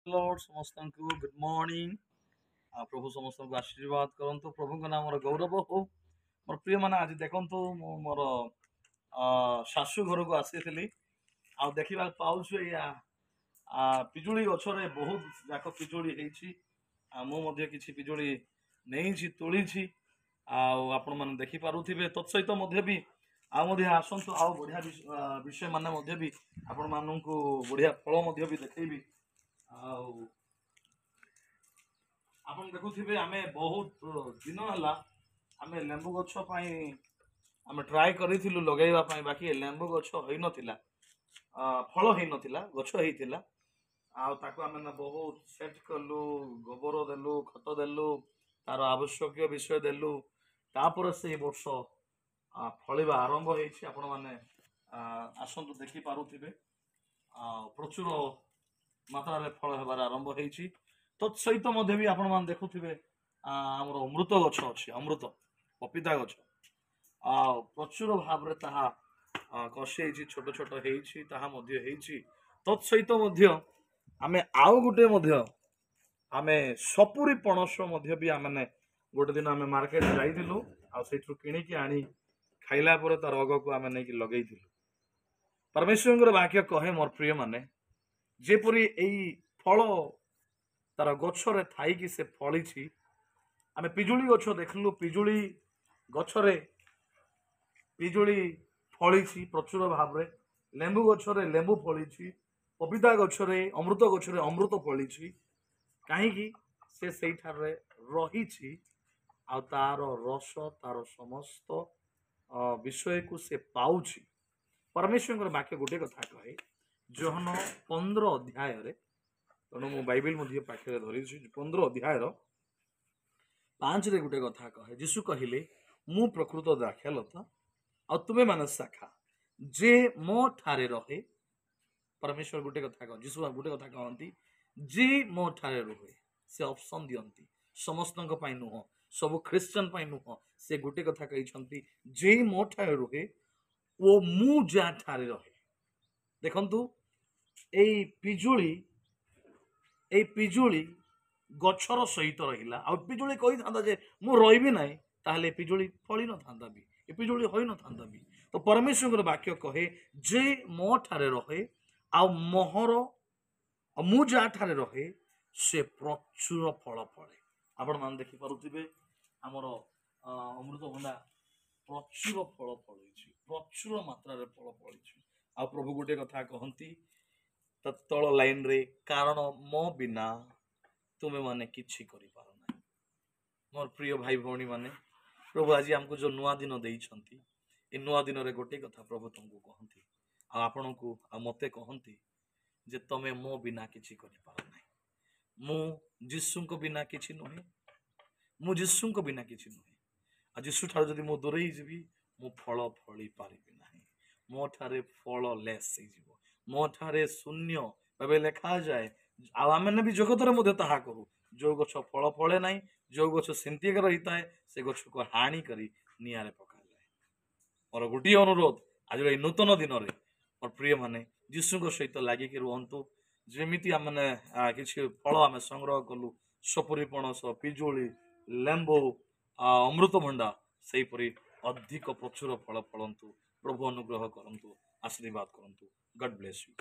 Lord समस्त को good morning प्रभु समस्त को आशीर्वाद करंतु प्रभु का नाम गौरव हो मोर प्रिय माने आज देखंतु मोर शाशु घर को आसी आ देखा पाऊछु या पिजुली गछरे बहुत जाक पिजुली ହେଇଛି मु मध्य किछि पिजुली नेइछि तोळिछि आपण माने देखि पारुथिबे तत्सहित मध्य भी आसंतु आउ बढ़िया विषय माने मध्य भी आपण माननकु बढ़िया फल मध्य भी देखैबी आपण देखुथिबे आमे बहुत दिन हला आमे लेंबू गछ पई आमे ट्राई करिथिलु लगाइबा पई बाकी लेंबू गछ होई नथिला फल होई नथिला गछ हेइथिला ताको आमे ना बहुत सेट करलु गोबर देलु खत देलु तार आवश्यक विषय देलु तापर से वर्ष फलिबा आरंभ होइछि आपण माने आसंतु देखि पारुथिबे प्रचुर मात्रा रे फल हेबार आरंभ होइछि तत्सहित मध्य भी आपण मान देखुथिबे हमर अमृत गछ अछि अमृत पपीता गछ प्रचुर भाव रे ताहा कषि छोट छोट हेइछि ताहा मध्य हेइछि तत्सहित मध्य आमे आउ गुटे मध्य आमे सपुरी पणस मध्य भी आमे गोटे दिन आमे मार्केट जाइथिलु आ सेठु किनि कि आनी खाइला परे तार अग को आमे नै कि लगैथिलु परमेश्वरଙ୍କର वाक्य कहे मोर प्रिय माने जेपरि एई फल तार गछरे थाई कि से फळिछि आमे पिजुली गछ देखलु पिजुली गछरे पिजुली फळिछि प्रचुर भाव रे लेंबू गछरे लेंबू फळिछि पपीता गछरे अमृत फळिछि काहे कि से सेठारे रहिछि आ तार रस तार समस्त विषय को से पाउछि परमेश्वर वाक्य गोटे कथा कहे जोहन 15 अध्याय रे तेणु मु बाइबल मध्य पाखे धरी 15 अध्याय 5 रे गोटे कथा कहे यीशु कहिले मु प्रकृत द्राक्षालता आ तुमे माने शाखा जे मो ठारे रहे परमेश्वर गोटे कथा कह यीशु गोटे कथा कहती जे मो ठारे रहे से ऑप्शन दियंती समस्त नुह सब ख्रिस्टियन नुह से गोटे कथा कही जे मो ठारे रहे वो मु जा ठारे रहे देखंतु ए पिजुली गछर सहित रहिला आ पिजुली कहि थांदा जे मु रहिबी नै ताहले पिजुली फळी न थांदा भी ए पिजुली होई न थांदा भी तो परमेश्वर वाक्य कहे जे मो ठारे रहे आ मोहर मु जा ठारे रहे से प्रचुर फल फळे आपण मान देखि पारुथिबे हमर अमृतभंडा प्रचुर फल फळिछि प्रचुर मात्रा रे फल फळिछि आ प्रभु गोटे कथा कहंती तत्तळ लाइन रे कारण मो बिना तुमे माने किछि करि पारो नै मोर प्रिय भाई भौणी माने प्रभु आज हमको जो नुआ दिन देइछंती ए नुआ दिन रे गोटे कथा प्रभु तुमको कहंती आ आपनको आ मते कहंती जे तमे मो बिना किछि करि पारो नै मु जिसुको बिना किछि नहे मु जिसुको बिना किछि नहे आ जिसु ठार जदि मो दूरेई जीवी मु फल फळी पारिबि नाही मो ठारे फल लेस हे जीवो मो ठारे शून्य भाबे लेखा जाए आ आमे भी जगत रे मधे ताहा करू जो गछ फल फळे नाही जो गछ सेंती के रहिता है से गछ को हानि करी नियारे पका जाए और गोटी अनुरोध आज ए नूतन दिन रे और प्रिय माने जिसु को सहित लागि के रुहंतु जेमिति आमने किछि फल आमे संग्रह कलु सपुरी पणस पिजुली लेंबू अमृतभंडा सेही परि अधिक प्रचुर फल फलंतु प्रभु अनुग्रह करंतु आशीर्वाद करंतु गॉड ब्लेस यू।